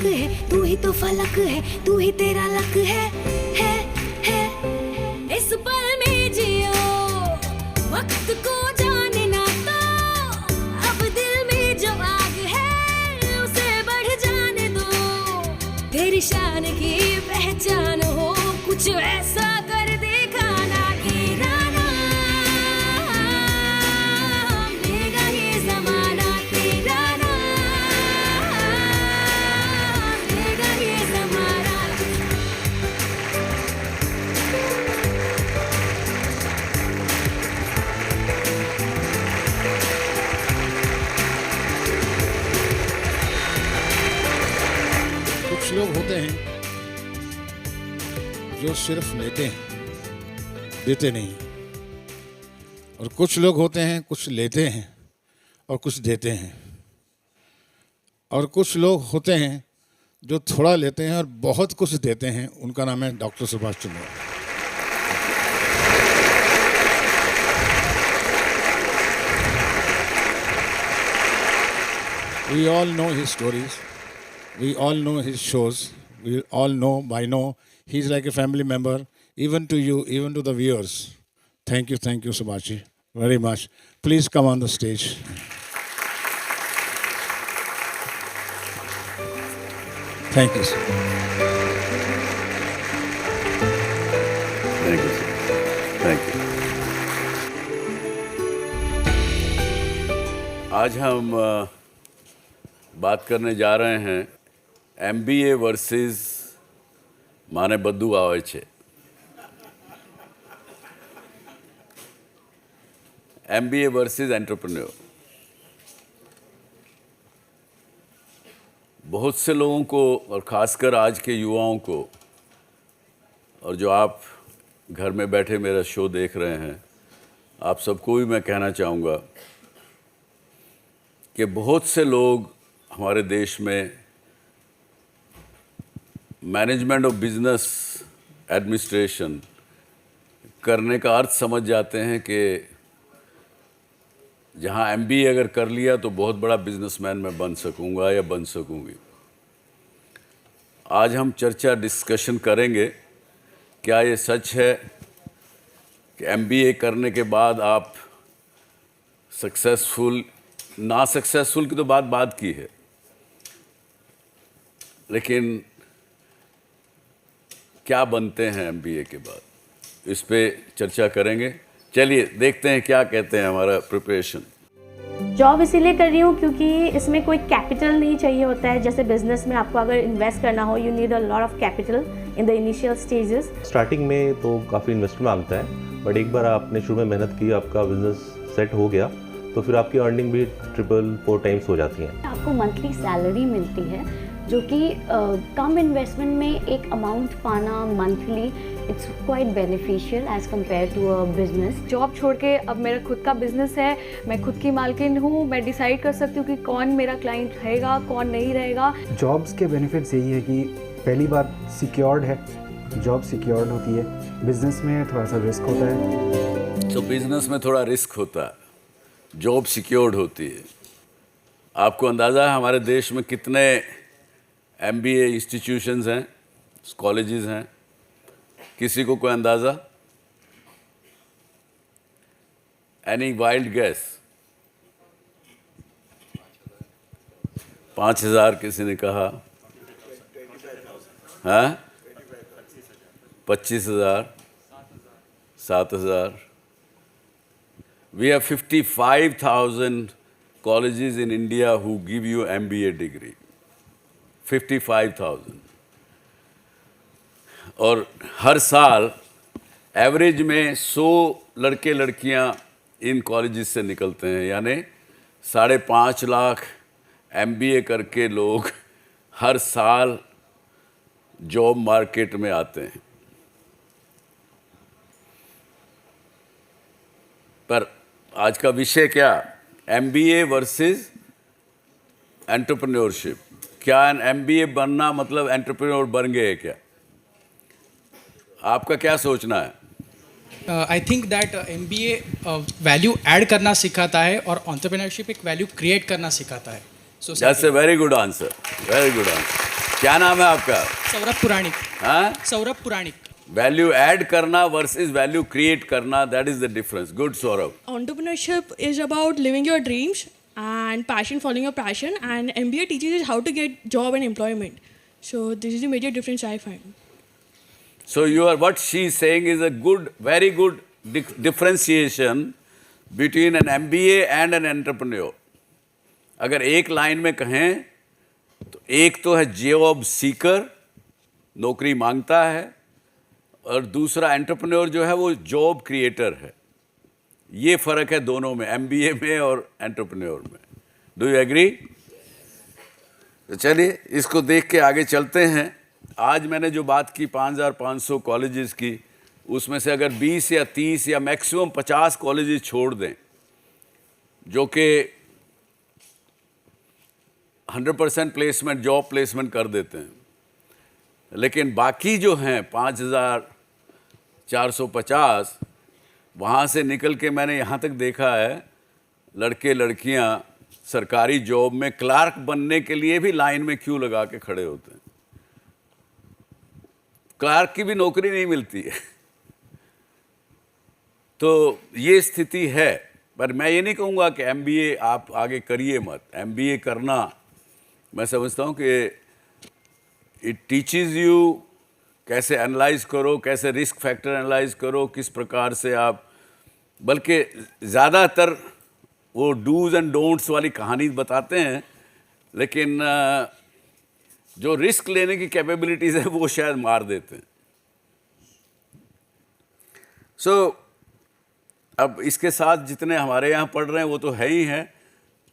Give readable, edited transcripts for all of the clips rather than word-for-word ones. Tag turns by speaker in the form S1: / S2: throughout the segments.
S1: है, तू ही तो फलक है, तू ही तेरा लक है इस पल में जियो, वक्त को जाने ना तो, अब दिल में जो आग है उसे बढ़ जाने दो, तेरी शान की पहचान हो, कुछ ऐसा कर दिखाना कि राना लेगा ये जमाना, तेरा नाम लेगा ये जमाना।
S2: कुछ लोग होते हैं जो सिर्फ लेते हैं, देते नहीं, और कुछ लोग होते हैं कुछ लेते हैं और कुछ देते हैं, और कुछ लोग होते हैं जो थोड़ा लेते हैं और बहुत कुछ देते हैं। उनका नाम है doctor Subhash Chandra. We all know his stories. We all know his shows. We all know by now he's like a family member, even to you, even to the viewers. Thank you, Subhashi, very much. Please come on the stage. Thank you, sir.
S3: Thank you, sir. Thank you. आज हम बात करने जा रहे हैं MBA versus माने बद्दू आवे छे। MBA versus entrepreneur. बहुत से लोगों को और ख़ासकर आज के युवाओं को, और जो आप घर में बैठे मेरा शो देख रहे हैं, आप सबको भी मैं कहना चाहूँगा कि बहुत से लोग हमारे देश में मैनेजमेंट ऑफ बिजनेस एडमिनिस्ट्रेशन करने का अर्थ समझ जाते हैं कि जहाँ MBA अगर कर लिया तो बहुत बड़ा बिजनेसमैन मैं बन सकूँगा या बन सकूँगी। आज हम चर्चा डिस्कशन करेंगे, क्या ये सच है कि MBA करने के बाद आप सक्सेसफुल, ना सक्सेसफुल की तो बात की है, लेकिन क्या बनते हैं MBA के बाद, इस पे चर्चा करेंगे। चलिए देखते हैं क्या कहते हैं हमारा प्रिपरेशन।
S4: जॉब इसीलिए कर रही हूँ क्योंकि इसमें कोई कैपिटल नहीं चाहिए होता है। जैसे बिजनेस में आपको अगर इन्वेस्ट करना हो, you need a lot of capital in the initial stages.
S5: Starting में तो काफ़ी इन्वेस्टमेंट मांगता है, बट एक बार आपने शुरू में मेहनत की, आपका बिजनेस सेट हो गया, तो फिर आपकी अर्निंग भी 3-4 टाइम्स हो जाती है।
S4: आपको मंथली सैलरी मिलती है, जो कि कम इन्वेस्टमेंट में एक अमाउंट पाना monthly, it's quite beneficial as compare to a business.
S6: Job छोड़ के अब मेरा खुद का बिजनेस है, मैं खुद की मालकिन हूँ, मैं डिसाइड कर सकती हूँ कि कौन मेरा क्लाइंट रहेगा, कौन नहीं रहेगा।
S7: जॉब्स के बेनिफिट्स यही है कि पहली बात सिक्योर्ड है, जॉब सिक्योर्ड होती है। बिजनेस में थोड़ा सा रिस्क होता है।
S3: तो बिजनेस में थोड़ा रिस्क होता है, जॉब सिक्योर्ड होती है। आपको अंदाज़ा है हमारे देश में कितने MBA इंस्टीट्यूशंस हैं, कॉलेजेस हैं? किसी को कोई अंदाज़ा? Any wild gas? 5,000 किसी ने कहा, हाँ 25,000, 7,000। We have 55,000 colleges in India who give you MBA degree. 55,000। और हर साल एवरेज में 100 लड़के लड़कियां इन कॉलेजेस से निकलते हैं, यानी 5.5 लाख MBA करके लोग हर साल जॉब मार्केट में आते हैं। पर आज का विषय क्या? MBA versus entrepreneurship. क्या MBA बनना मतलब एंटरप्रेन्योर बन गए क्या? आपका क्या सोचना है?
S8: I think that MBA value add करना सिखाता है और एंटरप्रेन्योरशिप एक वैल्यू क्रिएट करना सिखाता है। So
S3: that's a very good answer, very good answer. क्या नाम है आपका?
S8: सौरभ पुराणिक.
S3: हाँ,
S8: सौरभ पुराणिक.
S3: वैल्यू ऐड करना वर्सेस वैल्यू क्रिएट करना, that is the difference. Good Saurabh.
S9: Entrepreneurship is about living your dreams and passion, following your passion, and MBA teaches you how to get job and employment. So this is the major difference I find.
S3: So what she is saying is a good, very good differentiation between an MBA and an entrepreneur. अगर एक line में कहें तो एक तो है job seeker, नौकरी मांगता है, और दूसरा एंटरप्रेन्योर जो है वो जॉब क्रिएटर है. ये फ़र्क है दोनों में, MBA में और एंटरप्रेन्योर में. Do you agree? तो चलिए इसको देख के आगे चलते हैं. आज मैंने जो बात की 5500 कॉलेजेस की, उसमें से अगर 20 या 30 या मैक्सिमम 50 कॉलेजेस छोड़ दें जो कि 100% प्लेसमेंट, जॉब प्लेसमेंट कर देते हैं, लेकिन बाकी जो हैं 5450, वहाँ से निकल के मैंने यहाँ तक देखा है लड़के लड़कियाँ सरकारी जॉब में क्लार्क बनने के लिए भी लाइन में क्यों लगा के खड़े होते हैं. क्लार्क की भी नौकरी नहीं मिलती है. तो ये स्थिति है. पर मैं ये नहीं कहूँगा कि MBA आप आगे करिए मत. MBA करना मैं समझता हूँ कि इट टीचेस यू कैसे एनालाइज करो, कैसे रिस्क फैक्टर एनालाइज करो, किस प्रकार से आप, बल्कि ज़्यादातर वो डूज एंड डोंट्स वाली कहानी बताते हैं, लेकिन जो रिस्क लेने की कैपेबिलिटीज़ है वो शायद मार देते हैं. सो अब इसके साथ जितने हमारे यहाँ पढ़ रहे हैं वो तो है ही हैं.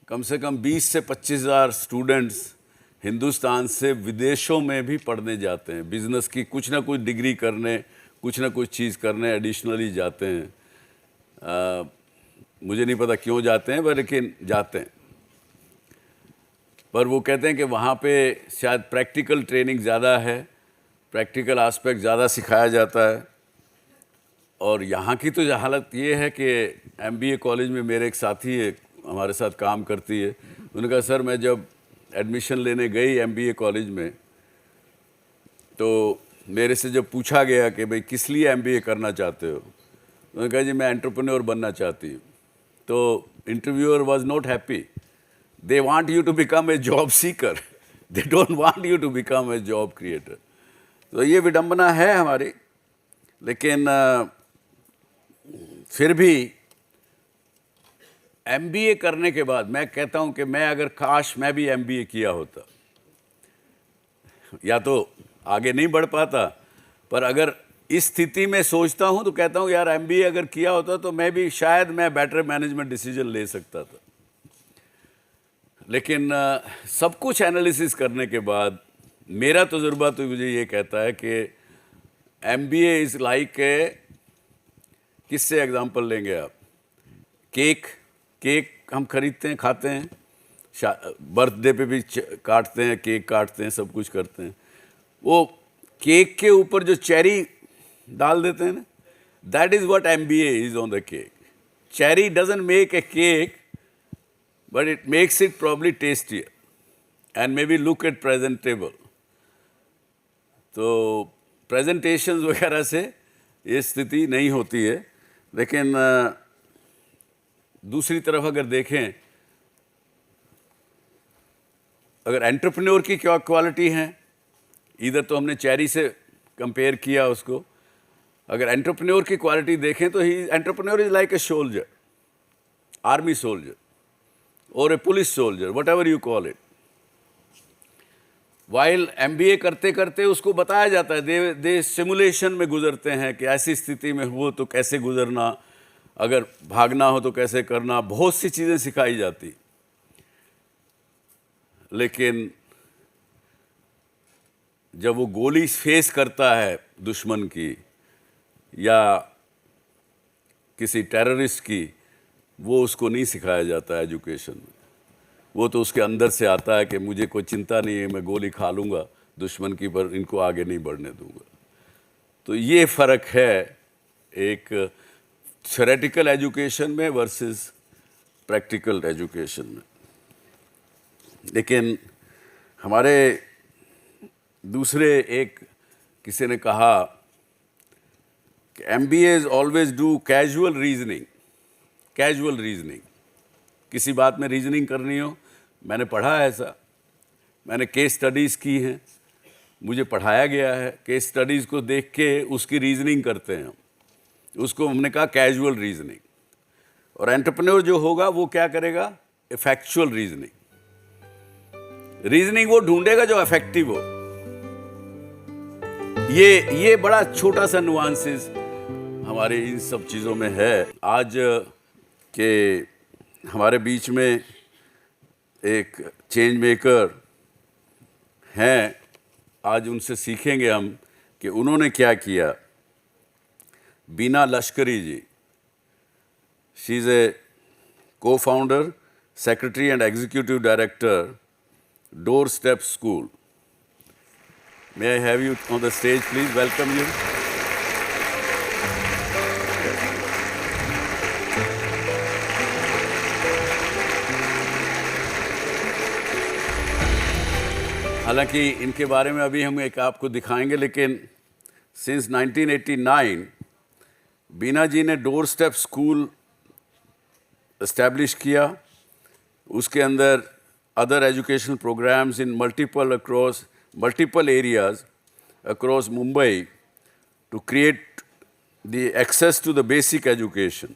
S3: कम से कम 20 से 25,000 स्टूडेंट्स हिंदुस्तान से विदेशों में भी पढ़ने जाते हैं. बिज़नेस की कुछ ना कुछ डिग्री करने, कुछ ना कुछ चीज़ करने एडिशनली जाते हैं. मुझे नहीं पता क्यों जाते हैं, पर लेकिन जाते हैं. पर वो कहते हैं कि वहाँ पे शायद प्रैक्टिकल ट्रेनिंग ज़्यादा है, प्रैक्टिकल आस्पेक्ट ज़्यादा सिखाया जाता है. और यहाँ की तो हालत ये है कि MBA कॉलेज में मेरे एक साथी है, हमारे साथ काम करती है. उन्होंने कहा सर मैं जब एडमिशन लेने गई MBA कॉलेज में तो मेरे से जब पूछा गया कि भाई किस लिए MBA करना चाहते हो, उन्होंने कहा जी मैं एंटरप्रेन्योर बनना चाहती हूँ. तो interviewer was not happy. They want you to become a job seeker, they don't want you to become a job creator. तो ये विडंबना है हमारी. लेकिन फिर भी MBA करने के बाद मैं कहता हूं कि मैं अगर काश मैं भी MBA किया होता, या तो आगे नहीं बढ़ पाता, पर अगर इस स्थिति में सोचता हूं तो कहता हूं यार MBA अगर किया होता तो मैं भी शायद मैं बेटर मैनेजमेंट डिसीजन ले सकता था. लेकिन सब कुछ एनालिसिस करने के बाद मेरा तजुर्बा तो मुझे ये कहता है कि MBA इज़ लाइक ए, किससे एग्जांपल लेंगे आप? केक हम खरीदते हैं, खाते हैं, बर्थडे पे भी काटते हैं, केक काटते हैं, सब कुछ करते हैं. वो केक के ऊपर जो चेरी डाल देते हैं ना, that is what MBA is on the cake. Cherry doesn't make a cake, but it makes it probably tastier and maybe look at presentable. तो presentations वगैरह से ये स्थिति नहीं होती है. लेकिन दूसरी तरफ अगर देखें, अगर एंटरप्रेन्योर की क्या क्वालिटी हैं, इधर तो हमने चेरी से कंपेयर किया उसको. अगर एंटरप्रेन्योर की क्वालिटी देखें तो he entrepreneur is like a soldier, army soldier और a police soldier, whatever you call it. While MBA करते करते उसको बताया जाता है, दे सिमुलेशन में गुजरते हैं कि ऐसी स्थिति में हो तो कैसे गुजरना, अगर भागना हो तो कैसे करना, बहुत सी चीज़ें सिखाई जाती. लेकिन जब वो गोली फेस करता है दुश्मन की या किसी टेररिस्ट की, वो उसको नहीं सिखाया जाता है एजुकेशन में. वो तो उसके अंदर से आता है कि मुझे कोई चिंता नहीं है, मैं गोली खा लूँगा दुश्मन की, पर इनको आगे नहीं बढ़ने दूँगा. तो ये फ़र्क है एक थ्योरेटिकल एजुकेशन में वर्सेस प्रैक्टिकल एजुकेशन में. लेकिन हमारे दूसरे एक किसी ने कहा कि MBAs always do casual reasoning. किसी बात में रीजनिंग करनी हो, मैंने पढ़ा है ऐसा, मैंने केस स्टडीज़ की हैं, मुझे पढ़ाया गया है, केस स्टडीज़ को देख के उसकी रीजनिंग करते हैं, उसको हमने कहा कैजुअल रीजनिंग। और एंटरप्रेन्योर जो होगा वो क्या करेगा? फैक्चुअल रीजनिंग वो ढूंढेगा जो इफेक्टिव हो। ये बड़ा छोटा सा नुआंसेस हमारे इन सब चीज़ों में है। आज के हमारे बीच में एक चेंज मेकर हैं, आज उनसे सीखेंगे हम कि उन्होंने क्या किया। Bina Lashkari ji, she is a co-founder, secretary and executive director, Doorstep School. May I have you on the stage, please? Welcome you. हालांकि इनके बारे में अभी हम एक आपको दिखाएंगे, लेकिन सिंस 1989 बीना जी ने डोर स्टेप स्कूल इस्टेब्लिश किया। उसके अंदर other educational programs in multiple areas across Mumbai to create the access to the basic education.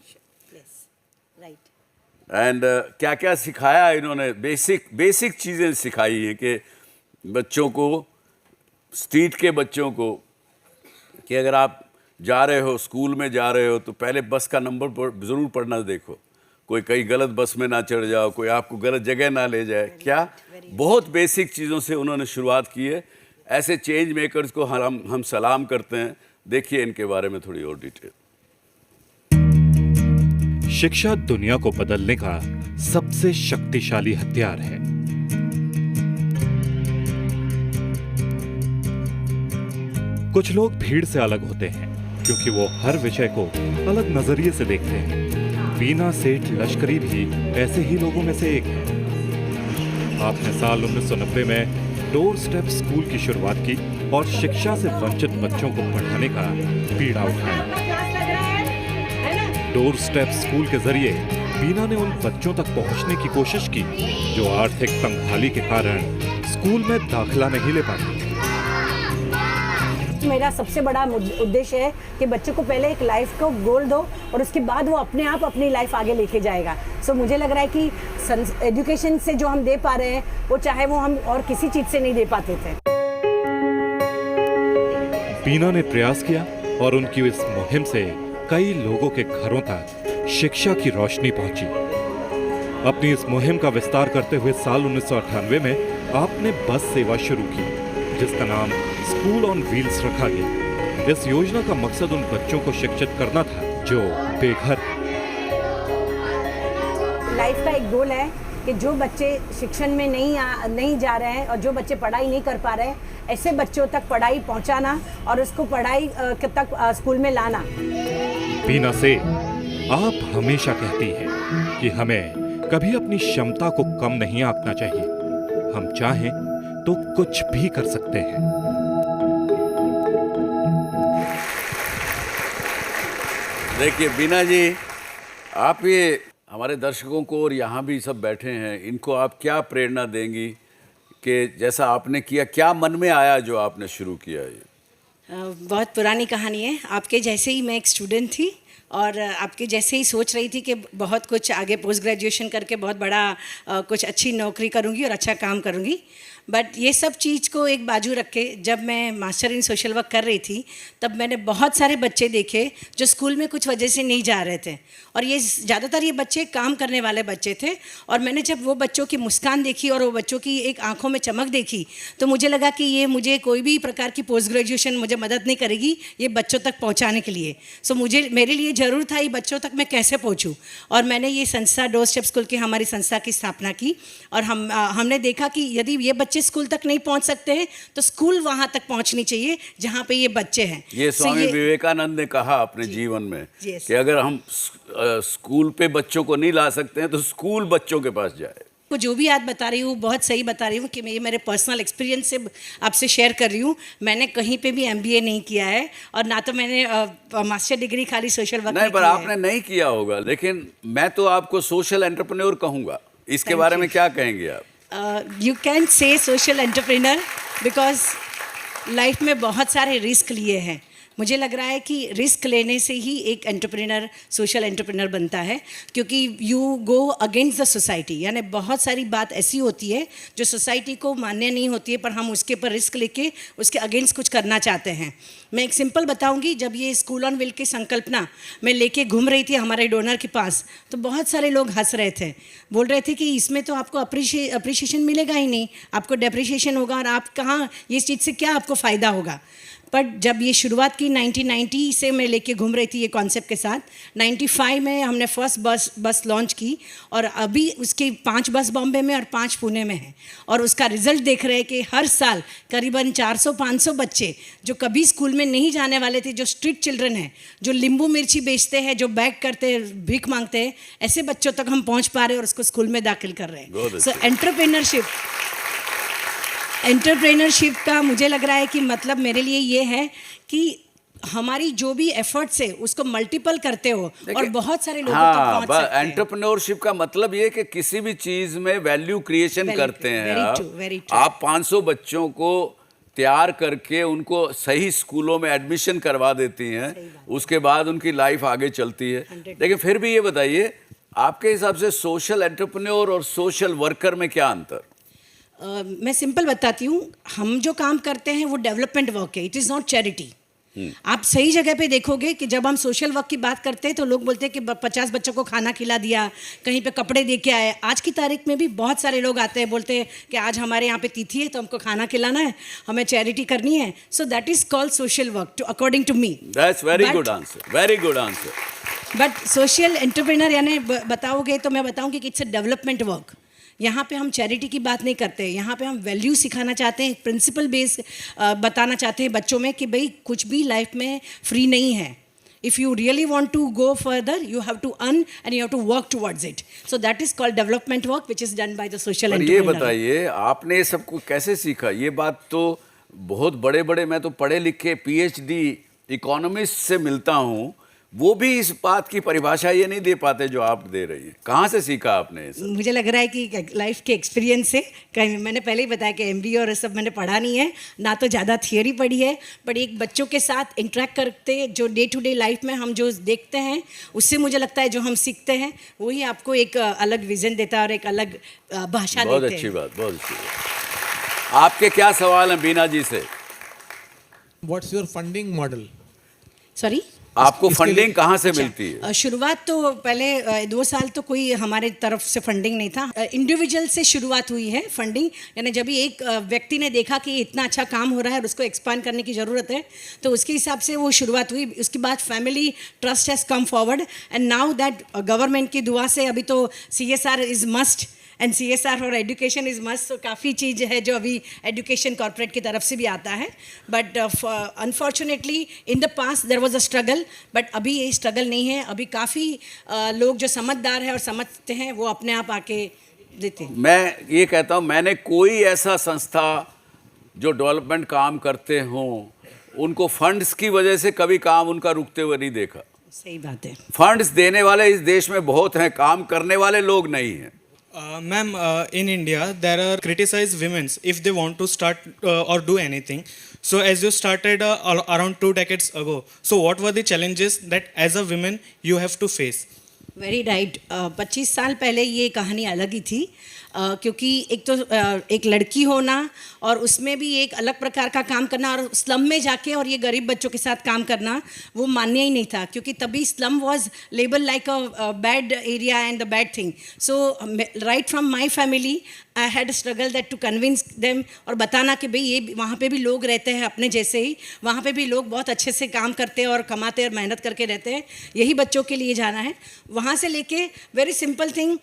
S3: And क्या क्या सिखाया इन्होंने? बेसिक चीज़ें सिखाई हैं कि बच्चों को, स्ट्रीट के बच्चों को, कि अगर आप जा रहे हो, स्कूल में जा रहे हो, तो पहले बस का नंबर ज़रूर पढ़ना देखो, कोई कहीं गलत बस में ना चढ़ जाओ, कोई आपको गलत जगह ना ले जाए। क्या बहुत बेसिक चीज़ों से उन्होंने शुरुआत की है। ऐसे चेंज मेकर्स को हम सलाम करते हैं। देखिए इनके बारे में थोड़ी और डिटेल।
S10: शिक्षा दुनिया को बदलने का सबसे शक्तिशाली हथियार है। कुछ लोग भीड़ से अलग होते हैं क्योंकि वो हर विषय को अलग नजरिए से देखते हैं। बीना सेठ लश्करी भी ऐसे ही लोगों में से एक है। आपने साल 1990 में डोर स्टेप स्कूल की शुरुआत की और शिक्षा से वंचित बच्चों को पढ़ाने का बीड़ा उठाया। डोर स्टेप स्कूल के जरिए बीना ने उन बच्चों तक पहुंचने की कोशिश की जो आर्थिक तंगहाली के कारण स्कूल में दाखिला नहीं ले पाते।
S11: मेरा सबसे बड़ा उद्देश्य है कि बच्चों को पहले एक लाइफ को गोल दो और उसके बाद वो अपने आप अपनी लाइफ आगे लेके जाएगा। सो मुझे लग रहा है कि एजुकेशन से जो हम दे पा रहे हैं वो चाहे वो हम और किसी चीज से नहीं दे पाते थे।
S10: बीना ने प्रयास किया और उनकी इस मुहिम से कई लोगों के घरों तक शिक्षा की रोशनी पहुंची। अपनी इस मुहिम का विस्तार करते हुए साल 1998 में आपने बस सेवा शुरू की जिसका नाम स्कूल ऑन व्हील्स रखा गया। इस योजना का मकसद उन बच्चों को शिक्षित करना था जो बेघर।
S11: लाइफ का एक गोल है कि जो बच्चे शिक्षण में नहीं जा रहे हैं और जो बच्चे पढ़ाई नहीं कर पा रहे हैं, ऐसे बच्चों तक पढ़ाई पहुंचाना और उसको पढ़ाई तक स्कूल में लाना।
S10: बीना से आप हमेशा कहती हैं कि हमें कभी अपनी क्षमता को कम नहीं आंकना चाहिए। हम चाहें तो कुछ भी कर सकते हैं।
S3: देखिए बीना जी, आप ये हमारे दर्शकों को और यहाँ भी सब बैठे हैं, इनको आप क्या प्रेरणा देंगी कि जैसा आपने किया, क्या मन में आया जो आपने शुरू किया? ये
S12: बहुत पुरानी कहानी है। आपके जैसे ही मैं एक स्टूडेंट थी और आपके जैसे ही सोच रही थी कि बहुत कुछ आगे पोस्ट ग्रेजुएशन करके बहुत बड़ा कुछ अच्छी नौकरी करूँगी और अच्छा काम करूँगी। बट ये सब चीज़ को एक बाजू रख के जब मैं मास्टर इन सोशल वर्क कर रही थी तब मैंने बहुत सारे बच्चे देखे जो स्कूल में कुछ वजह से नहीं जा रहे थे और ये ज़्यादातर ये बच्चे काम करने वाले बच्चे थे। और मैंने जब वो बच्चों की मुस्कान देखी और वो बच्चों की एक आंखों में चमक देखी तो मुझे लगा कि ये मुझे कोई भी प्रकार की पोस्ट ग्रेजुएशन मुझे मदद नहीं करेगी ये बच्चों तक पहुँचाने के लिए। सो मेरे लिए ज़रूर था ये बच्चों तक मैं कैसे पहुँचूँ। और मैंने ये संस्था डोर स्टेप स्कूल की हमारी संस्था की स्थापना की और हमने देखा कि यदि ये बच्चे स्कूल तक नहीं पहुंच सकते हैं तो स्कूल वहां तक पहुंचनी चाहिए जहां पे ये बच्चे हैं।
S3: ये स्वामी विवेकानंद ने कहा अपने जीवन में कि अगर हम स्कूल पे बच्चों को नहीं ला सकते हैं तो स्कूल बच्चों के पास जाए।
S12: को जो भी आज बता रही हूँ बहुत सही बता रही हूँ कि मैं ये मेरे पर्सनल एक्सपीरियंस से आपसे शेयर कर रही हूँ। मैंने कहीं पे भी एमबीए नहीं किया है और ना तो मैंने मास्टर डिग्री खाली सोशल वर्क
S3: नहीं, पर आपने नहीं किया होगा, लेकिन मैं तो आपको सोशल एंटरप्रेन्योर कहूँगा। इसके बारे में क्या कहेंगे आप?
S12: You can say social entrepreneur because life में बहुत सारे रिस्क लिए हैं। मुझे लग रहा है कि रिस्क लेने से ही एक एंटरप्रेन्योर सोशल एंटरप्रेन्योर बनता है, क्योंकि you go against the society. यानी बहुत सारी बात ऐसी होती है जो सोसाइटी को मान्य नहीं होती है, पर हम उसके ऊपर रिस्क लेके उसके अगेंस्ट कुछ करना चाहते हैं। मैं एक सिंपल बताऊंगी, जब ये स्कूल ऑन व्हील की संकल्पना मैं लेके घूम रही थी हमारे डोनर के पास, तो बहुत सारे लोग हंस रहे थे, बोल रहे थे कि इसमें तो आपको अप्रिशिएशन मिलेगा ही नहीं, आपको डेप्रिशिएशन होगा और आप कहाँ, ये चीज़ से क्या आपको फ़ायदा होगा। बट जब ये शुरुआत की 1990 से मैं लेके घूम रही थी ये कॉन्सेप्ट के साथ, 95 में हमने फर्स्ट बस लॉन्च की और अभी उसकी 5 बस बॉम्बे में और 5 पुणे में हैं। और उसका रिजल्ट देख रहे हैं कि हर साल करीबन 400-500 बच्चे जो कभी स्कूल में नहीं जाने वाले थे, जो स्ट्रीट चिल्ड्रन हैं, जो नींबू मिर्ची बेचते हैं, जो बैग करते हैं, भीख मांगते हैं, ऐसे बच्चों तक हम पहुँच पा रहे हैं और उसको स्कूल में दाखिल कर रहे हैं। सो एंटरप्रेन्योरशिप का मुझे लग रहा है कि मतलब मेरे लिए ये है कि हमारी जो भी एफर्ट्स है उसको मल्टीपल करते हो और बहुत सारे लोगों तक पहुंच सकते हैं।
S3: एंटरप्रेन्योरशिप का मतलब ये कि किसी भी चीज में वैल्यू क्रिएशन करते हैं आप 500 बच्चों को तैयार करके उनको सही स्कूलों में एडमिशन करवा देती हैं, उसके बाद उनकी लाइफ आगे चलती है। लेकिन फिर भी ये बताइए, आपके हिसाब से सोशल एंटरप्रेन्योर और सोशल वर्कर में क्या अंतर?
S12: मैं सिंपल बताती हूँ, हम जो काम करते हैं वो डेवलपमेंट वर्क है, इट इज़ नॉट चैरिटी। आप सही जगह पे देखोगे कि जब हम सोशल वर्क की बात करते हैं तो लोग बोलते हैं कि 50 बच्चों को खाना खिला दिया, कहीं पे कपड़े दे के आए। आज की तारीख में भी बहुत सारे लोग आते हैं, बोलते हैं कि आज हमारे यहाँ पे तिथि है तो हमको खाना खिलाना है, हमें चैरिटी करनी है। So that is called social work according to me.
S3: That's very good answer, very good answer.
S12: But social entrepreneur यानी बताओगे तो मैं बताऊँगी कि इट्स अ डेवलपमेंट वर्क। यहाँ पे हम चैरिटी की बात नहीं करते, यहाँ पे हम वैल्यू सिखाना चाहते हैं, प्रिंसिपल बेस बताना चाहते हैं बच्चों में कि भाई कुछ भी लाइफ में फ्री नहीं है। If you really want to go further you have to earn and you have to work towards it. So that is called development work which is done by the social entrepreneur.
S3: ये बताइए, आपने ये सबको कैसे सीखा? ये बात तो बहुत बड़े बड़े, मैं तो पढ़े लिखे PhD इकोनॉमिस्ट से मिलता हूँ, वो भी इस बात की परिभाषा ये नहीं दे पाते जो आप दे रही हैं। कहाँ से सीखा आपने?
S12: मुझे लग रहा है कि लाइफ के एक्सपीरियंस से। कहीं मैंने पहले ही बताया कि MBA और सब मैंने पढ़ा नहीं है, ना तो ज़्यादा थियोरी पढ़ी है, बट एक बच्चों के साथ इंटरेक्ट करते जो डे टू डे लाइफ में हम जो देखते हैं उससे मुझे लगता है जो हम सीखते हैं वही आपको एक अलग विजन देता है और एक अलग भाषा देते हैं।
S3: बहुत अच्छी बात, बहुत अच्छी बात। आपके क्या सवाल हैं बीना जी से?
S13: What's your funding model?
S12: Sorry,
S3: आपको फंडिंग कहाँ से मिलती है?
S12: शुरुआत तो पहले 2 साल तो कोई हमारे तरफ से फंडिंग नहीं था, इंडिविजुअल से शुरुआत हुई है फंडिंग। यानी जब एक व्यक्ति ने देखा कि इतना अच्छा काम हो रहा है और उसको एक्सपांड करने की ज़रूरत है तो उसके हिसाब से वो शुरुआत हुई। उसके बाद family trust has come forward and now that government की दुआ से अभी तो CSR is must and CSR और एजुकेशन इज़ मस्ट। तो काफ़ी चीज़ है जो अभी एजुकेशन कॉर्पोरेट की तरफ से भी आता है। But unfortunately in the past there was a struggle, but अभी ये स्ट्रगल नहीं है। अभी काफ़ी लोग जो समझदार हैं और समझते हैं वो अपने आप आके देते हैं।
S3: मैं ये कहता हूँ, मैंने कोई ऐसा संस्था जो डेवलपमेंट काम करते हों उनको फंड्स की वजह से कभी काम उनका रुकते हुए नहीं देखा।
S12: सही बात है।
S3: फंड्स देने वाले इस देश में बहुत हैं, काम करने वाले लोग नहीं हैं।
S13: Ma'am, in India, there are criticized women if they want to start or do anything. So, as you started around 2 decades ago, so what were the challenges that as a woman you have to face?
S12: Very right. 25 साल पहले ये कहानी अलग ही थी, क्योंकि एक तो एक लड़की होना और उसमें भी एक अलग प्रकार का काम करना और स्लम में जाके और ये गरीब बच्चों के साथ काम करना वो मान्य ही नहीं था, क्योंकि तभी slum was label like a bad area and the bad thing. So right from my family I had struggle that to convince them और बताना कि भाई ये वहाँ पे भी लोग रहते हैं अपने जैसे ही, वहाँ पे भी लोग बहुत अच्छे से काम करते हैं और कमाते हैं और मेहनत करके रहते हैं, यही बच्चों के लिए जाना है। वहाँ से लेके very simple thing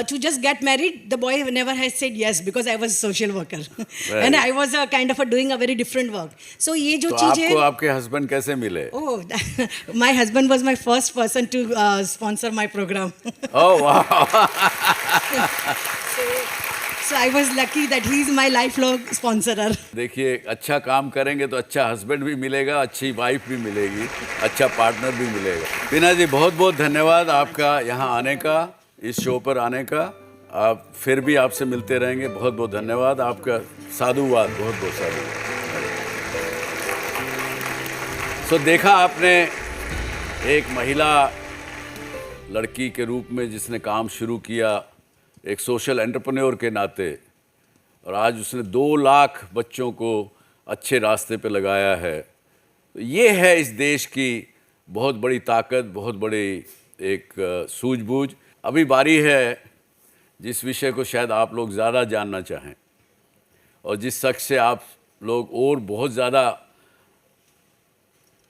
S12: to just get married, the boy never has said yes because I was a social worker and I was a kind of doing a very different work. So ये जो चीज़ है,
S3: आपको आपके husband कैसे मिले?
S12: Oh, my husband was my first person to sponsor my program.
S3: Oh wow.
S12: So So I was lucky that he is my lifelong sponsorer.
S3: देखिए, अच्छा काम करेंगे तो अच्छा हस्बैंड भी मिलेगा, अच्छी वाइफ भी मिलेगी, अच्छा पार्टनर भी मिलेगा। टीना जी, बहुत बहुत धन्यवाद आपका यहाँ आने का, इस शो पर आने का। आप फिर भी आपसे मिलते रहेंगे। बहुत बहुत धन्यवाद आपका। साधुवाद, बहुत बहुत साधुवाद। सो देखा आपने एक महिला लड़की के रूप में जिसने काम शुरू किया एक सोशल एंटरप्रेन्योर के नाते, और आज उसने 2 लाख बच्चों को अच्छे रास्ते पे लगाया है। तो ये है इस देश की बहुत बड़ी ताकत, बहुत बड़ी एक सूझबूझ। अभी बारी है जिस विषय को शायद आप लोग ज़्यादा जानना चाहें और जिस शख्स से आप लोग और बहुत ज़्यादा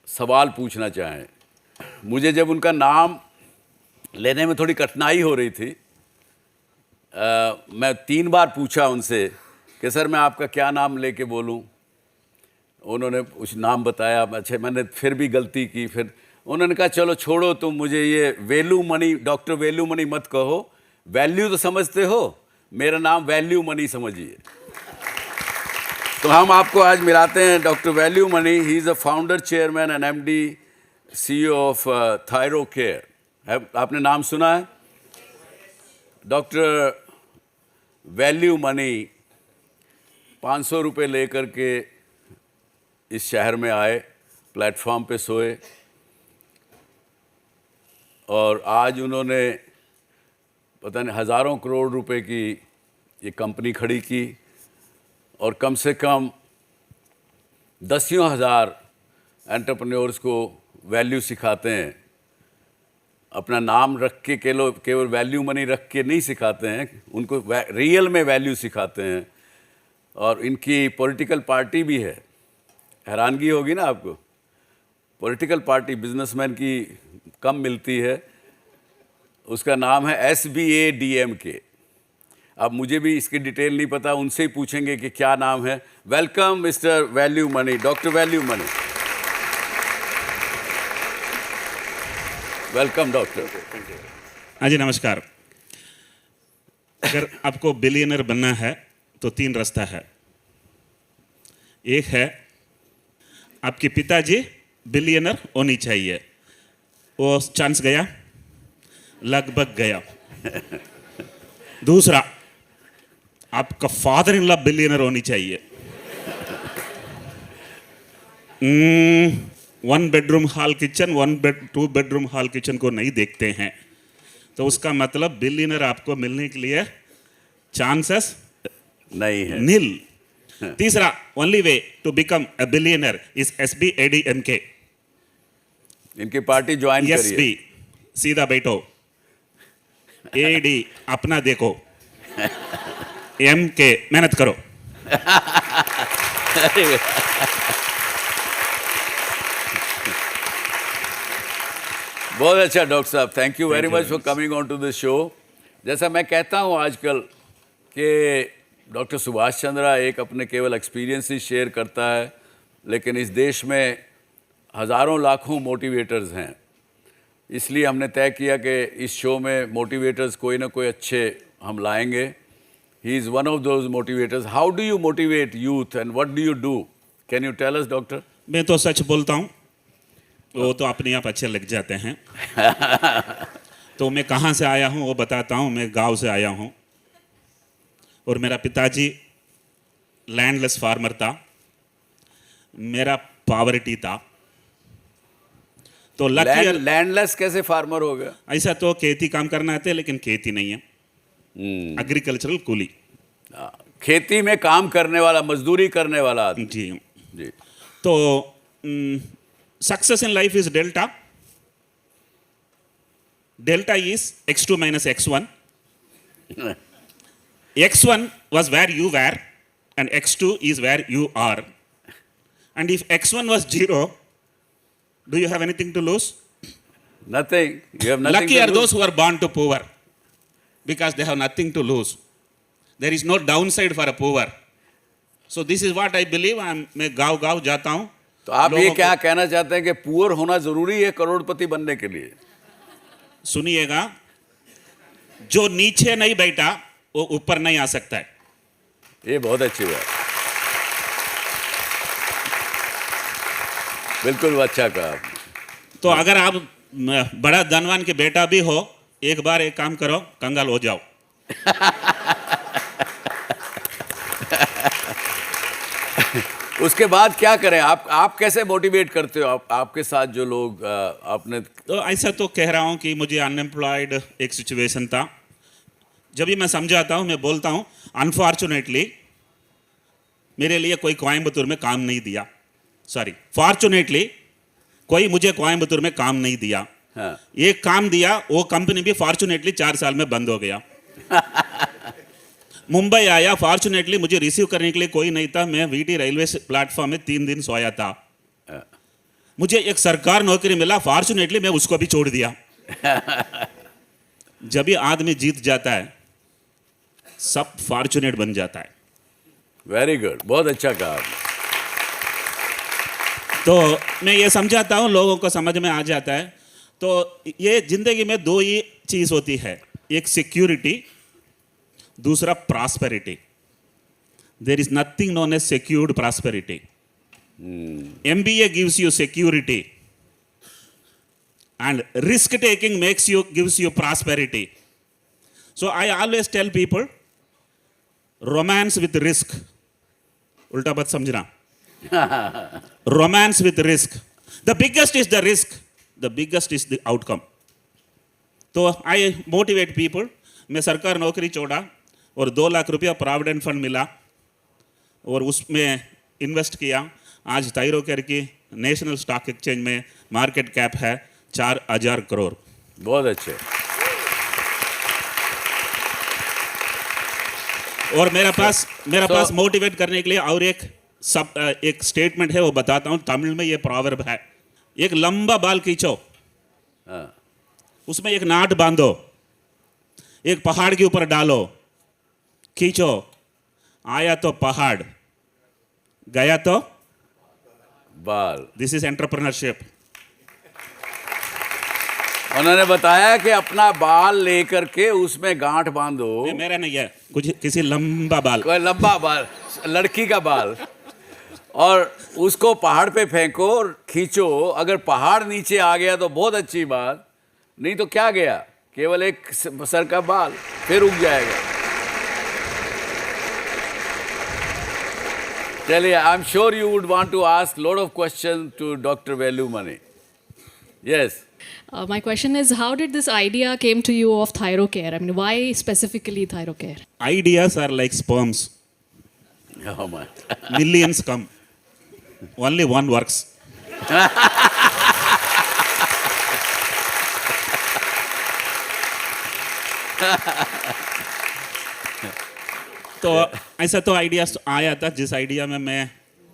S3: सवाल पूछना चाहें। मुझे जब उनका नाम लेने में थोड़ी कठिनाई हो रही थी, मैं 3 बार पूछा उनसे कि सर मैं आपका क्या नाम लेके बोलूं। उन्होंने कुछ नाम बताया, अच्छा मैंने फिर भी गलती की। फिर उन्होंने कहा चलो छोड़ो, तुम मुझे ये वेलू मनी, डॉक्टर वेलू मनी मत कहो, वैल्यू तो समझते हो, मेरा नाम वैल्यू मनी समझिए। तो हम आपको आज मिलाते हैं doctor value money. He is a founder, chairman and MD CEO of thyro care. आपने नाम सुना है? डॉक्टर वैल्यू मनी 500 रुपये लेकर के इस शहर में आए, प्लेटफॉर्म पे सोए, और आज उन्होंने पता नहीं हज़ारों करोड़ रुपए की ये कंपनी खड़ी की, और कम से कम दसियों हज़ार एंटरप्रेन्योर्स को वैल्यू सिखाते हैं। अपना नाम रख के केवल वैल्यू मनी रख के नहीं सिखाते हैं, उनको रियल में वैल्यू सिखाते हैं। और इनकी पॉलिटिकल पार्टी भी है। हैरानगी होगी ना आपको, पॉलिटिकल पार्टी बिजनेसमैन की कम मिलती है। उसका नाम है SBADMK। अब मुझे भी इसकी डिटेल नहीं पता, उनसे ही पूछेंगे कि क्या नाम है। Welcome mister value money, doctor value money. Welcome doctor.
S14: हाँ जी, नमस्कार। अगर आपको बिलियनर बनना है तो 3 रास्ता है। एक है आपके पिताजी बिलियनर होनी चाहिए, वो चांस गया, लगभग गया। दूसरा, आपका फादर इन लॉ बिलियनर होनी चाहिए। 1 bedroom hall kitchen, 2 bedroom hall kitchen को नहीं देखते हैं, तो उसका मतलब बिलियनर आपको मिलने के लिए चांसेस
S3: नहीं है,
S14: नील। तीसरा, only way to become a billionaire is SBADMK।
S3: इनकी पार्टी ज्वाइन करिए।
S14: SB सीधा बैठो, AD अपना देखो, MK मेहनत करो।
S3: बहुत अच्छा डॉक्टर साहब, thank you very much for coming on to this show. जैसा मैं कहता हूँ आजकल कि डॉक्टर सुभाष चंद्रा एक अपने केवल एक्सपीरियंस ही शेयर करता है, लेकिन इस देश में हज़ारों लाखों मोटिवेटर्स हैं। इसलिए हमने तय किया कि इस शो में मोटिवेटर्स कोई ना कोई अच्छे हम लाएंगे। He is one of those motivators. How do you motivate youth and what do you do? Can you tell us doctor?
S14: मैं तो सच बोलता हूँ, वो तो अपने आप अच्छे लग जाते हैं। तो मैं कहाँ से आया हूँ वो बताता हूँ। मैं गांव से आया हूँ और मेरा पिताजी लैंडलेस फार्मर था, मेरा पॉवर्टी था। तो
S3: लैंडलेस कैसे फार्मर हो गया?
S14: ऐसा तो खेती काम करना आते, लेकिन खेती नहीं है, एग्रीकल्चरल कूली।
S3: खेती में काम करने वाला, मजदूरी करने वाला आदमी।
S14: जी
S3: जी।
S14: तो success in life is delta. Delta is x2 minus x1. x1 was where you were and x2 is where you are. And if x1 was 0, do you have anything to lose?
S3: Nothing. You have nothing.
S14: Lucky
S3: to
S14: are
S3: lose.
S14: those who are born to poor, because they have nothing to lose. There is no downside for a poor. So this is what I believe. मैं गाँव जाता हूँ।
S3: तो आप ये क्या कहना चाहते हैं कि पुअर होना जरूरी है करोड़पति बनने के लिए?
S14: सुनिएगा, जो नीचे नहीं बैठा वो ऊपर नहीं आ सकता है।
S3: ये बहुत अच्छी बात, बिल्कुल अच्छा कहा आपने।
S14: तो अगर आप बड़ा धनवान के बेटा भी हो, एक बार एक काम करो, कंगाल हो जाओ।
S3: उसके बाद क्या करें? आप कैसे मोटिवेट करते हो? आपके साथ जो लोग आपने?
S14: तो ऐसा तो कह रहा हूँ कि मुझे अनएम्प्लॉयड एक सिचुएशन था। जब भी मैं समझाता हूँ, मैं बोलता हूँ अनफॉर्चुनेटली मेरे लिए कोई कोयम्बतूर में काम नहीं दिया, सॉरी फॉर्चुनेटली कोई मुझे कोयम्बतूर में काम नहीं दिया।
S3: हाँ।
S14: एक काम दिया, वो कंपनी भी फॉर्चुनेटली 4 साल में बंद हो गया। मुंबई आया, फॉर्चुनेटली मुझे रिसीव करने के लिए कोई नहीं था। मैं वीटी रेलवे प्लेटफॉर्म में 3 दिन सोया था। मुझे एक सरकार नौकरी मिला, फॉर्चुनेटली मैं उसको भी छोड़ दिया। जब भी आदमी जीत जाता है, सब फॉर्चुनेट बन जाता है।
S3: वेरी गुड, बहुत अच्छा कहा आपने।
S14: तो मैं ये समझाता हूँ, लोगों को समझ में आ जाता है। तो ये जिंदगी में 2 ही चीज होती है, एक सिक्योरिटी, दूसरा prosperity. There is nothing known as secured prosperity. MBA gives you security and risk taking gives you prosperity. So I always tell people, romance with risk. उल्टा बात समझना। Romance with risk. The biggest is the risk. The biggest is the outcome. तो I motivate people. मैं सरकार नौकरी छोड़ा और 2 लाख रुपया प्रोविडेंट फंड मिला और उसमें इन्वेस्ट किया। आज थायरोकेयर की नेशनल स्टॉक एक्सचेंज में मार्केट कैप है 4000 करोड़।
S3: बहुत अच्छे।
S14: और मेरा पास मोटिवेट करने के लिए और एक स्टेटमेंट है, वो बताता हूँ। तमिल में ये प्रोवर्ब है, एक लंबा बाल खींचो, उसमें एक नाट बांधो, एक पहाड़ के ऊपर डालो, खींचो, आया तो पहाड़, गया तो
S3: बाल।
S14: This is entrepreneurship.
S3: उन्होंने बताया कि अपना बाल लेकर के उसमें गांठ बांधो।
S14: मेरा नहीं है, कुछ किसी लंबा बाल,
S3: कोई लंबा बाल, लड़की का बाल, और उसको पहाड़ पे फेंको और खींचो। अगर पहाड़ नीचे आ गया तो बहुत अच्छी बात, नहीं तो क्या गया, केवल एक सर का बाल, फिर उग जाएगा। चलिए, I am sure you would want to ask lot of question to doctor Velumani. Yes.
S15: My question is, how did this idea came to you of ThyroCare? I mean, why specifically ThyroCare?
S14: Ideas are like sperms.
S3: Oh my.
S14: Millions come. Only one works. तो ऐसा तो idea आया था, जिस idea में मैं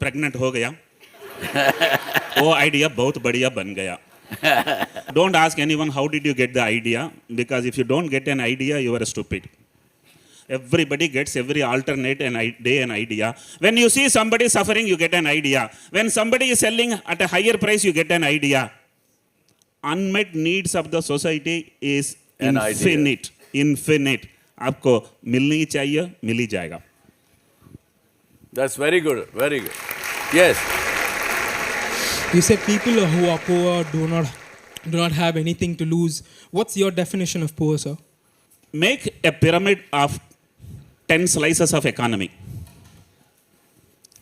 S14: pregnant हो गया, वो आइडिया बहुत बढ़िया बन गया। Don't ask anyone how did you get the idea, because if you don't get an idea, you are stupid. Everybody gets every alternate day an idea. When you see somebody suffering, you get an idea. When somebody is selling at a higher price, you get an idea. Unmet needs of the society is infinite. Infinite. आपको मिलनी ही चाहिए, मिल ही जाएगा।
S3: That's very good, very good. Yes.
S16: You said people who are poor do not have anything to lose. What's your definition of poor, sir?
S14: Make a pyramid of 10 slices of economy.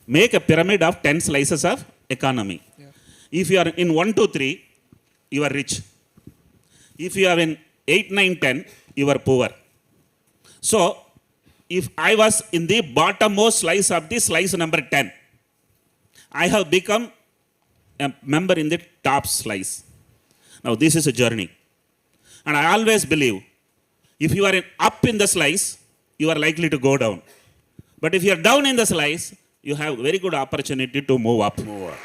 S14: Make a pyramid of 10 slices of economy. Yeah. If you are in 1, 2, 3, you are rich. If you are in 8, 9, 10, you are poor. So, if I was in the bottommost slice of the slice number 10, I have become a member in the top slice. Now, this is a journey. And I always believe, if you are up in the slice, you are likely to go down. But if you are down in the slice, you have very good opportunity to move up.
S3: Move up.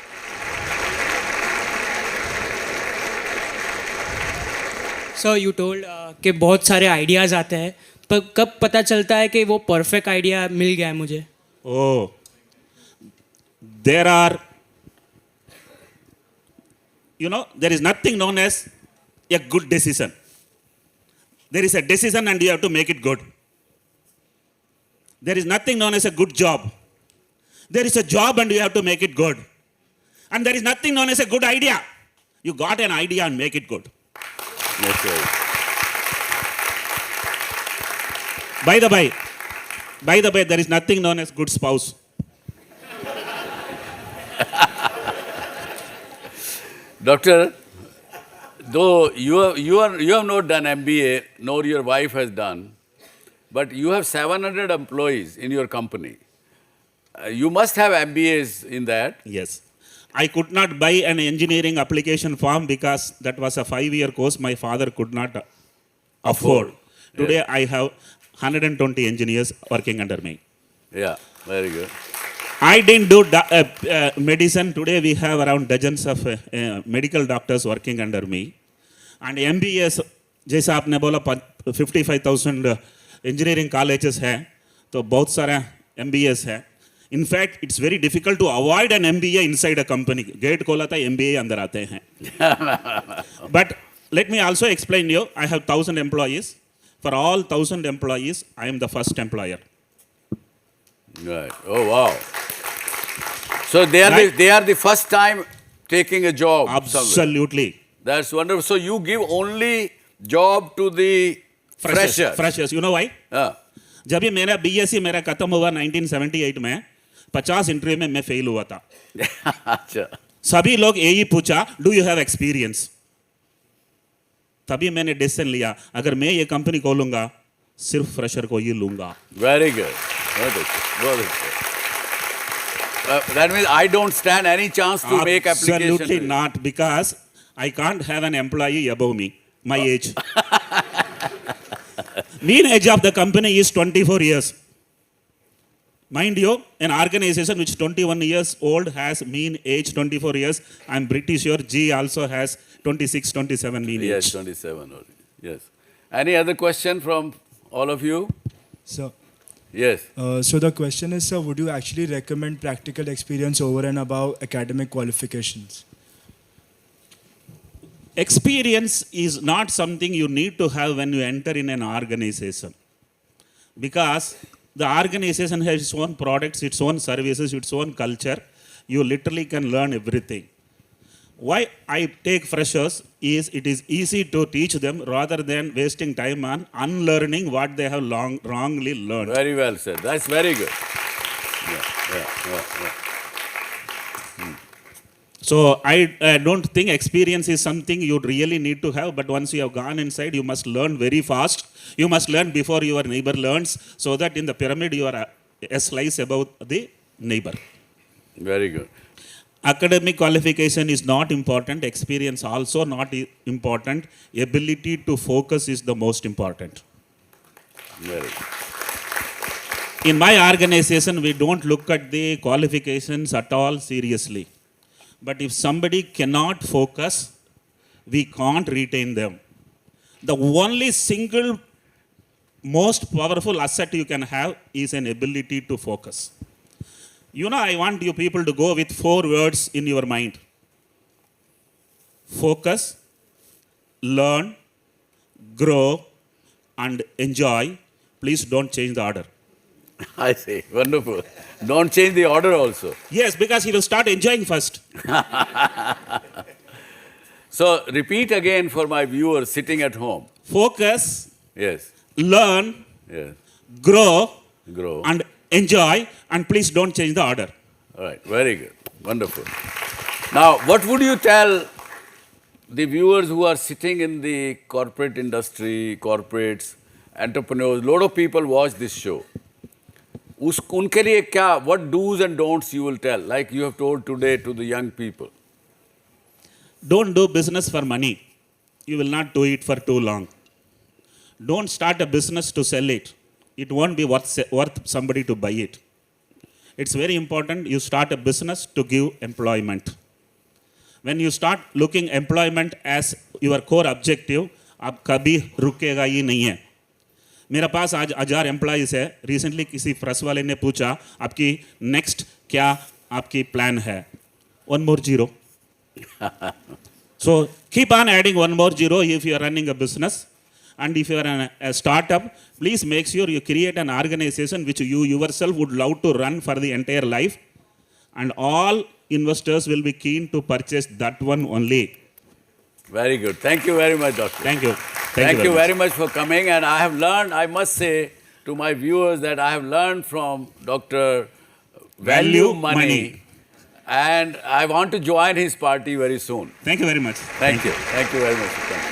S17: Sir, you told कि बहुत सारे ideas आते हैं, पर कब पता चलता है कि वो परफेक्ट आइडिया मिल गया है मुझे?
S14: Oh, there are, there is nothing known as a good decision. There is a decision and you have to make it good. There is nothing known as a good job. There is a job and you have to make it good. And there is nothing known as a good idea. You got an idea and make it good.
S3: That's right.
S14: By the way, there is nothing known as good spouse.
S3: Doctor, though you have not done MBA, nor your wife has done, but you have 700 employees in your company. You must have MBAs in that.
S14: Yes. I could not buy an engineering application form because that was a 5-year course my father could not afford. Today
S3: Yeah.
S14: I have 120 engineers working under me.
S3: Yeah, very good.
S14: I didn't do medicine. Today we have around dozens of medical doctors working under me. And MBAs, जैसा आपने बोला 55,000 engineering colleges हैं, तो बहुत सारा MBAs हैं. In fact, it's very difficult to avoid an MBA inside a company. Gate खोला था MBA अंदर आते हैं. But let me also explain you. I have 1,000 employees. For all 1,000 employees, I am the first employer.
S3: Right. Oh wow. So they are the first time taking a job.
S14: Absolutely.
S3: Somewhere. That's wonderful. So you give only job to the freshers.
S14: Freshers. You know why? जब ये मेरा BSc मेरा खत्म हुआ 1978 में 50 interview में मैं fail हुआ था.
S3: अच्छा.
S14: सभी लोग यही पूछा, डू यू हैव एक्सपीरियंस? तभी मैंने डिसीजन लिया, अगर मैं ये कंपनी खोलूंगा सिर्फ फ्रेशर को ही लूंगा.
S3: Very good. That means I don't stand any chance to make application.
S14: Absolutely not, because I can't have an employee above me, my age. Mean age of the company is 24 years. Mind you, an organization which 21 years old has mean age 24 years. I'm pretty sure G also has 26, 27 mean age.
S3: Yes, 27 already. Yes. Any other question from all of you?
S18: Sir.
S3: Yes.
S18: So the question is, sir, would you actually recommend practical experience over and above academic qualifications?
S14: Experience is not something you need to have when you enter in an organization, because the organization has its own products, its own services, its own culture. You literally can learn everything. Why I take freshers is it is easy to teach them rather than wasting time on unlearning what they have wrongly learned.
S3: Very well said. That's very good.
S14: So I don't think experience is something you really need to have, but once you have gone inside, you must learn very fast. You must learn before your neighbor learns, so that in the pyramid you are a slice above the neighbor.
S3: Very good.
S14: Academic qualification is not important. Experience also not important. Ability to focus is the most important.
S3: Very good.
S14: In my organization, we don't look at the qualifications at all seriously. But if somebody cannot focus, we can't retain them. The only single most powerful asset you can have is an ability to focus. You know, I want you people to go with 4 words in your mind. Focus, learn, grow, and enjoy. Please don't change the order.
S3: I see. Wonderful. Don't change the order also.
S14: Yes, because he will start enjoying first.
S3: So repeat again for my viewers sitting at home.
S14: Focus.
S3: Yes.
S14: Learn.
S3: Yes.
S14: Grow.
S3: Grow.
S14: And enjoy. And please don't change the order.
S3: All right. Very good. Wonderful. Now, what would you tell the viewers who are sitting in the corporate industry, corporates, entrepreneurs? A lot of people watch this show. उनके लिए क्या, what do's and don'ts you will tell, like you have told today to the young people?
S14: Don't do business for money. You will not do it for too long. Don't start a business to sell it. It won't be worth somebody to buy it. It's very important you start a business to give employment. When you start looking employment as your core objective, आप कभी रुकेगा ही नहीं है. मेरा पास आज 1000 employees है. Recently किसी press वाले ने पूछा आपकी नेक्स्ट क्या आपकी प्लान है? 1 more 0. So keep on adding 1 more 0 if you are running a business. And if you are a startup, please make sure you create an organization which you yourself would love to run for the entire life. And all investors will be keen to purchase that one only.
S3: Very good. Thank you very much, Doctor.
S14: Thank you.
S3: Thank you very much for coming. And I have learned, I must say to my viewers that I have learned from Dr. Value Money. And I want to join his party very soon.
S14: Thank you very much.
S3: Thank you. Thank you very much for coming.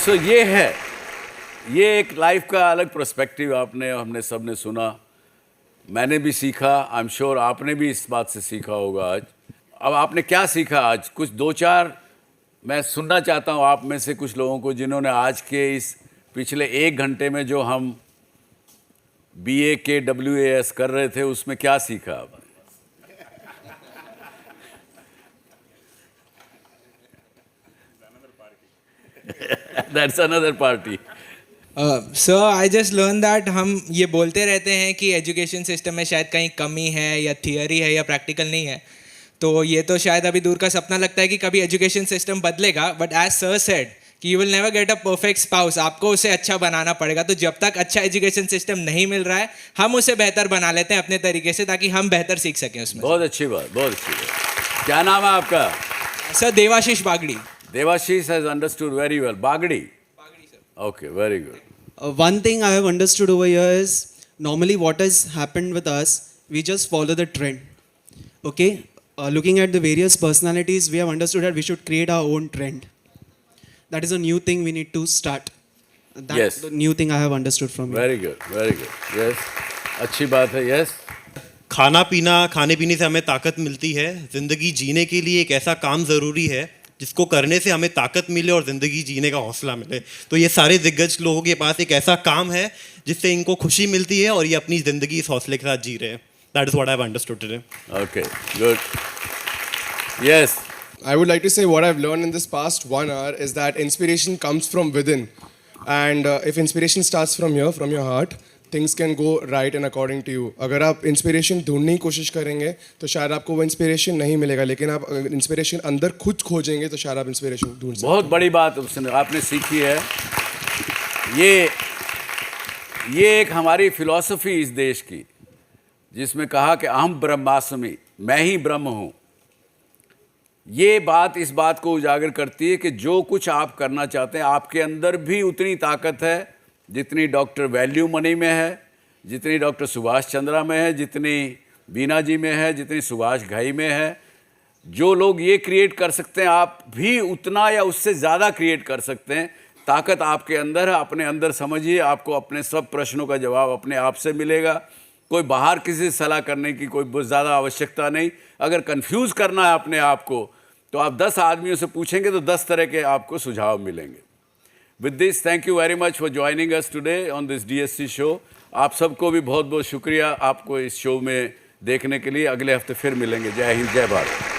S3: So ये एक life का अलग perspective आपने हमने सब ने सुना, मैंने भी सीखा, आई एम श्योर आपने भी इस बात से सीखा होगा आज। अब आपने क्या सीखा आज? कुछ 2-4 मैं सुनना चाहता हूँ आप में से कुछ लोगों को जिन्होंने आज के इस पिछले 1 घंटे में जो हम BA के WAS कर रहे थे उसमें क्या सीखा आपने? That's another party.
S19: Sir I just learn that हम ये बोलते रहते हैं कि एजुकेशन सिस्टम में शायद कहीं कमी है या थियरी है या प्रैक्टिकल नहीं है, तो ये तो शायद अभी दूर का सपना लगता है कि कभी एजुकेशन सिस्टम बदलेगा, बट एज सर सेड कि you will never get a perfect spouse, आपको उसे अच्छा बनाना पड़ेगा। तो जब तक अच्छा एजुकेशन सिस्टम नहीं मिल रहा है हम उसे बेहतर बना लेते हैं अपने तरीके से, ताकि हम बेहतर सीख सकें उसमें।
S3: बहुत अच्छी बात, बहुत अच्छी बात। क्या नाम है आपका?
S19: Sir Devashish Bagdi.
S3: Devashish has understood very well. Bagdi? Bagdi, sir. Okay, very good.
S20: One thing I have understood over here is normally what has happened with us, we just follow the trend. Okay? Looking at the various personalities, we have understood that we should create our own trend. That is a new thing we need to start. That's
S3: yes.
S20: the new thing I have understood from you.
S3: Very good, very good. Yes. अच्छी बात है, yes.
S21: खाना पीना, खाने पीने से हमें ताकत मिलती है। ज़िंदगी जीने के लिए एक ऐसा काम ज़रूरी है जिसको करने से हमें ताकत मिले और ज़िंदगी जीने का हौसला मिले। तो ये सारे दिग्गज लोगों के पास एक ऐसा काम है जिससे इनको खुशी मिलती है और ये अपनी ज़िंदगी इस हौसले के साथ जी रहे हैं। That is what I have understood today.
S3: Okay, good. Yes.
S22: I would like to say what I've learned in this past 1 hour is that inspiration comes from within. And if inspiration starts from here, from your heart, things can go right and according to you. अगर आप inspiration ढूंढने की कोशिश करेंगे तो शायद आपको वो इंस्पिरेशन नहीं मिलेगा, लेकिन आप इंस्पिरेशन अंदर खुद खोजेंगे तो शायद आप इंस्पिरेशन ढूंढ सकते हैं।
S3: बहुत बड़ी बात आपने सीखी है। ये एक हमारी फिलॉसफी इस देश की, जिसमें कहा कि अहम ब्रह्मास्मि, मैं ही ब्रह्म हूँ। ये बात इस बात को उजागर करती है कि जो कुछ आप करना चाहते हैं आपके अंदर भी उतनी ताकत है जितनी डॉक्टर वैल्यू मनी में है, जितनी डॉक्टर सुभाष चंद्रा में है, जितनी बीना जी में है, जितनी सुभाष घई में है। जो लोग ये क्रिएट कर सकते हैं आप भी उतना या उससे ज़्यादा क्रिएट कर सकते हैं। ताकत आपके अंदर है, अपने अंदर समझिए, आपको अपने सब प्रश्नों का जवाब अपने आप से मिलेगा। कोई बाहर किसी से सलाह करने की कोई बहुत ज़्यादा आवश्यकता नहीं। अगर कंफ्यूज करना है अपने आप को तो आप 10 आदमियों से पूछेंगे तो 10 तरह के आपको सुझाव मिलेंगे। With this, thank you very much for joining us today on this DSC show. आप सबको भी बहुत बहुत शुक्रिया आपको इस शो में देखने के लिए। अगले हफ्ते फिर मिलेंगे। जय हिंद, जय भारत।